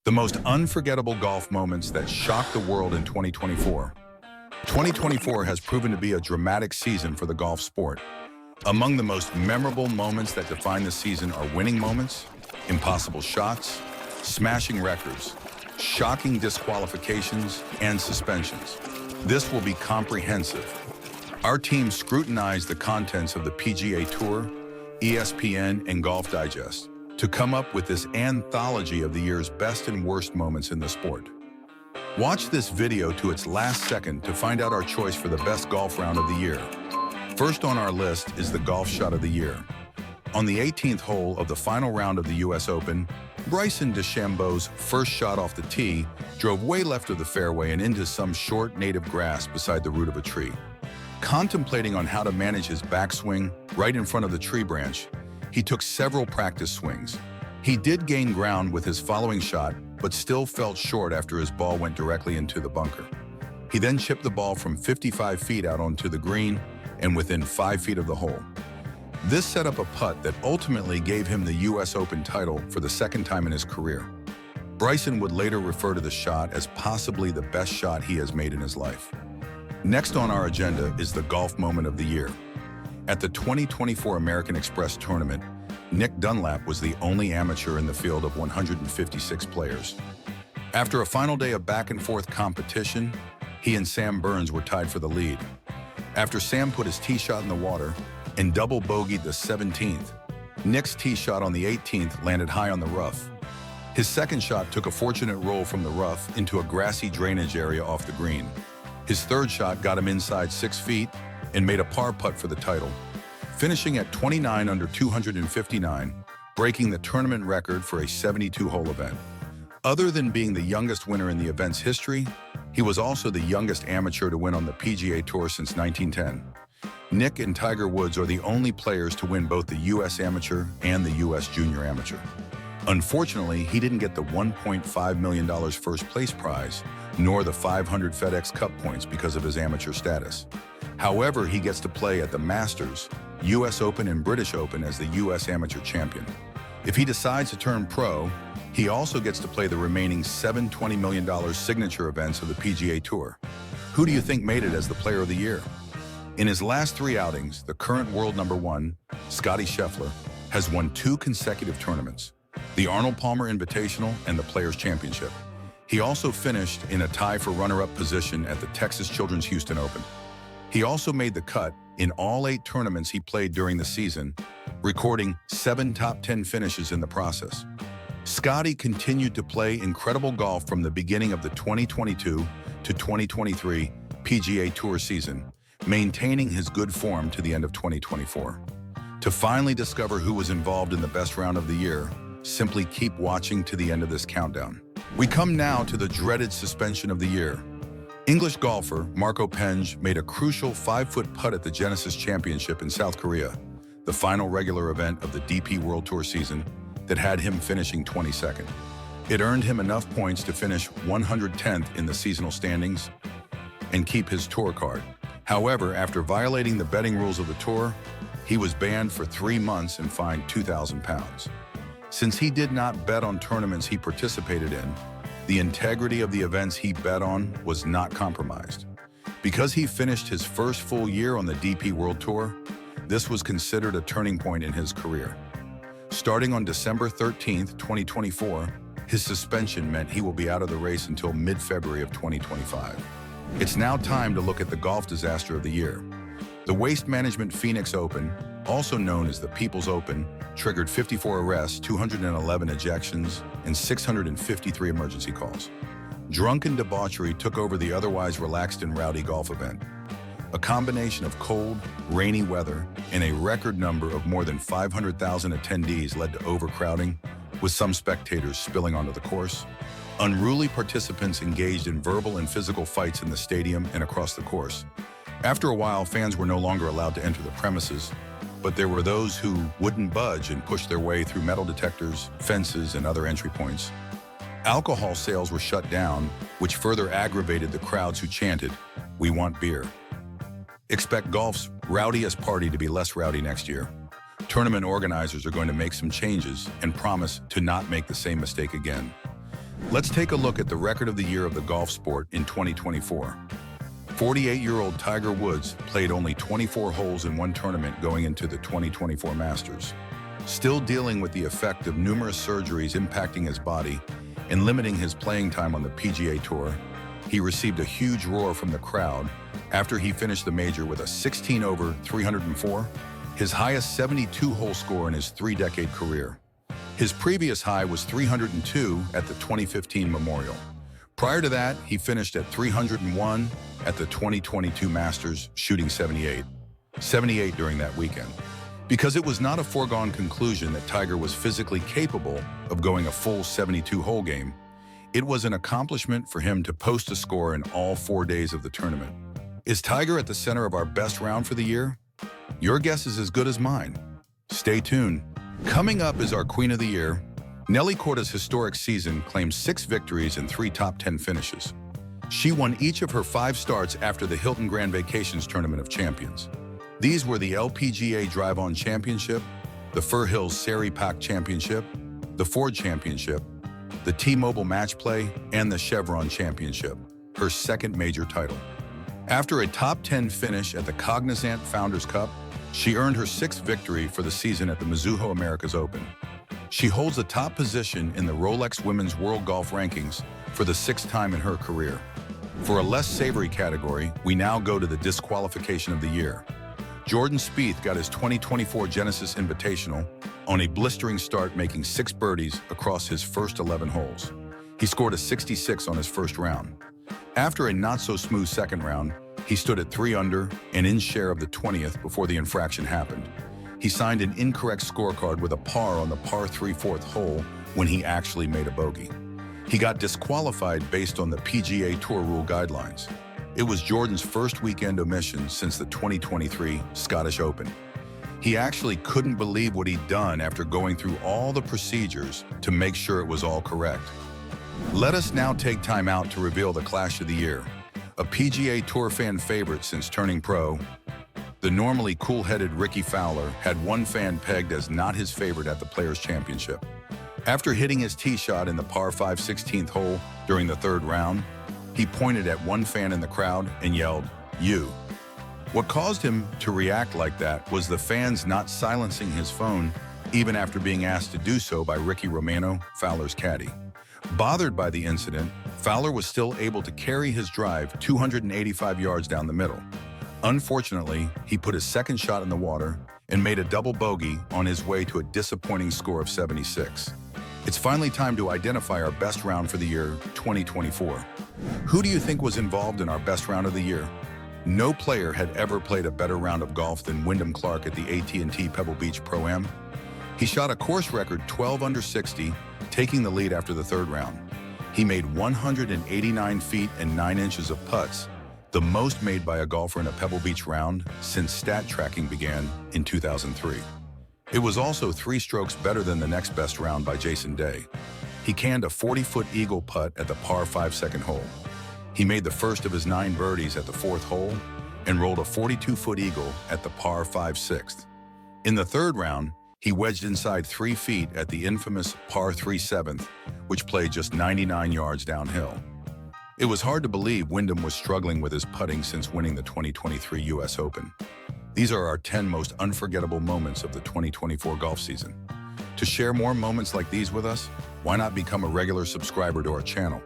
The most unforgettable golf moments that shocked the world in 2024. 2024 has proven to be a dramatic season for the golf sport. Among the most memorable moments that define the season are winning moments, impossible shots, smashing records, shocking disqualifications, and suspensions. This will be comprehensive. Our team scrutinized the contents of the PGA Tour, ESPN, and Golf Digest to come up with this anthology of the year's best and worst moments in the sport. Watch this video to its last second to find out our choice for the best golf round of the year. First on our list is the golf shot of the year. On the 18th hole of the final round of the US Open, Bryson DeChambeau's first shot off the tee drove way left of the fairway and into some short native grass beside the root of a tree. Contemplating on how to manage his backswing right in front of the tree branch, he took several practice swings. He did gain ground with his following shot, but still fell short after his ball went directly into the bunker. He then chipped the ball from 55 feet out onto the green and within 5 feet of the hole. This set up a putt that ultimately gave him the US Open title for the second time in his career. Bryson would later refer to the shot as possibly the best shot he has made in his life. Next on our agenda is the golf moment of the year. At the 2024 American Express Tournament, Nick Dunlap was the only amateur in the field of 156 players. After a final day of back-and-forth competition, he and Sam Burns were tied for the lead. After Sam put his tee shot in the water and double bogeyed the 17th, Nick's tee shot on the 18th landed high on the rough. His second shot took a fortunate roll from the rough into a grassy drainage area off the green. His third shot got him inside 6 feet and made a par putt for the title, finishing at 29 under 259, breaking the tournament record for a 72-hole event. Other than being the youngest winner in the event's history, he was also the youngest amateur to win on the PGA Tour since 1910. Nick and Tiger Woods are the only players to win both the US Amateur and the US Junior Amateur. Unfortunately, he didn't get the $1.5 million first place prize, nor the 500 FedEx Cup points because of his amateur status. However, he gets to play at the Masters, US Open, and British Open as the US Amateur Champion. If he decides to turn pro, he also gets to play the remaining 7 $20 million signature events of the PGA Tour. Who do you think made it as the Player of the Year? In his last 3 outings, the current world number 1, Scottie Scheffler, has won 2 consecutive tournaments, the Arnold Palmer Invitational and the Players' Championship. He also finished in a tie for runner-up position at the Texas Children's Houston Open. He also made the cut in all 8 tournaments he played during the season, recording 7 top 10 finishes in the process. Scottie continued to play incredible golf from the beginning of the 2022 to 2023 PGA Tour season, maintaining his good form to the end of 2024. To finally discover who was involved in the best round of the year, simply keep watching to the end of this countdown. We come now to the dreaded suspension of the year. English golfer Marco Penge made a crucial 5-foot putt at the Genesis Championship in South Korea, the final regular event of the DP World Tour season, that had him finishing 22nd. It earned him enough points to finish 110th in the seasonal standings and keep his tour card. However, after violating the betting rules of the tour, he was banned for 3 months and fined £2,000. Since he did not bet on tournaments he participated in, the integrity of the events he bet on was not compromised. Because he finished his first full year on the DP World Tour, this was considered a turning point in his career. Starting on December 13, 2024, his suspension meant he will be out of the race until mid-February of 2025. It's now time to look at the golf disaster of the year. The Waste Management Phoenix Open, also known as the People's Open, triggered 54 arrests, 211 ejections, and 653 emergency calls. Drunken debauchery took over the otherwise relaxed and rowdy golf event. A combination of cold, rainy weather and a record number of more than 500,000 attendees led to overcrowding, with some spectators spilling onto the course. Unruly participants engaged in verbal and physical fights in the stadium and across the course. After a while, fans were no longer allowed to enter the premises, but there were those who wouldn't budge and pushed their way through metal detectors, fences, and other entry points. Alcohol sales were shut down, which further aggravated the crowds who chanted, "We want beer." Expect golf's rowdiest party to be less rowdy next year. Tournament organizers are going to make some changes and promise to not make the same mistake again. Let's take a look at the record of the year of the golf sport in 2024. 48-year-old Tiger Woods played only 24 holes in one tournament going into the 2024 Masters. Still dealing with the effect of numerous surgeries impacting his body and limiting his playing time on the PGA Tour, he received a huge roar from the crowd after he finished the major with a 16 over 304, his highest 72-hole score in his three-decade career. His previous high was 302 at the 2015 Memorial. Prior to that, he finished at 301 at the 2022 Masters, shooting 78 during that weekend. Because it was not a foregone conclusion that Tiger was physically capable of going a full 72-hole game, it was an accomplishment for him to post a score in all 4 days of the tournament. Is Tiger at the center of our best round for the year? Your guess is as good as mine. Stay tuned. Coming up is our Queen of the Year. Nelly Corda's historic season claims 6 victories and 3 top 10 finishes. She won each of her 5 starts after the Hilton Grand Vacations Tournament of Champions. These were the LPGA Drive-On Championship, the Fir Hills Sari Pak Championship, the Ford Championship, the T-Mobile Match Play, and the Chevron Championship, her second major title. After a top 10 finish at the Cognizant Founders Cup, she earned her 6th victory for the season at the Mizuho Americas Open. She holds the top position in the Rolex Women's World Golf Rankings for the 6th time in her career. For a less savory category, we now go to the disqualification of the year. Jordan Spieth got his 2024 Genesis Invitational on a blistering start, making 6 birdies across his first 11 holes. He scored a 66 on his first round. After a not-so-smooth second round, he stood at 3 under and in share of the 20th before the infraction happened. He signed an incorrect scorecard with a par on the par 3 4th hole when he actually made a bogey. He got disqualified based on the PGA Tour rule guidelines. It was Jordan's first weekend omission since the 2023 Scottish Open. He actually couldn't believe what he'd done after going through all the procedures to make sure it was all correct. Let us now take time out to reveal the Clash of the Year. A PGA Tour fan favorite since turning pro, the normally cool-headed Ricky Fowler had one fan pegged as not his favorite at the Players' Championship. After hitting his tee shot in the par 5 16th hole during the 3rd round, he pointed at one fan in the crowd and yelled, "You." What caused him to react like that was the fans not silencing his phone even after being asked to do so by Ricky Romano, Fowler's caddy. Bothered by the incident, Fowler was still able to carry his drive 285 yards down the middle. Unfortunately, he put his second shot in the water and made a double bogey on his way to a disappointing score of 76. It's finally time to identify our best round for the year 2024. Who do you think was involved in our best round of the year? No player had ever played a better round of golf than Wyndham Clark at the AT&T Pebble Beach Pro-Am. He shot a course record 12 under 60, taking the lead after the 3rd round. He made 189 feet and 9 inches of putts, the most made by a golfer in a Pebble Beach round since stat tracking began in 2003. It was also 3 strokes better than the next best round by Jason Day. He canned a 40-foot eagle putt at the par 5 second hole. He made the first of his 9 birdies at the 4th hole and rolled a 42-foot eagle at the par 5 6th. In the 3rd round, he wedged inside 3 feet at the infamous par 3 7th, which played just 99 yards downhill. It was hard to believe Wyndham was struggling with his putting since winning the 2023 US Open. These are our 10 most unforgettable moments of the 2024 golf season. To share more moments like these with us, why not become a regular subscriber to our channel?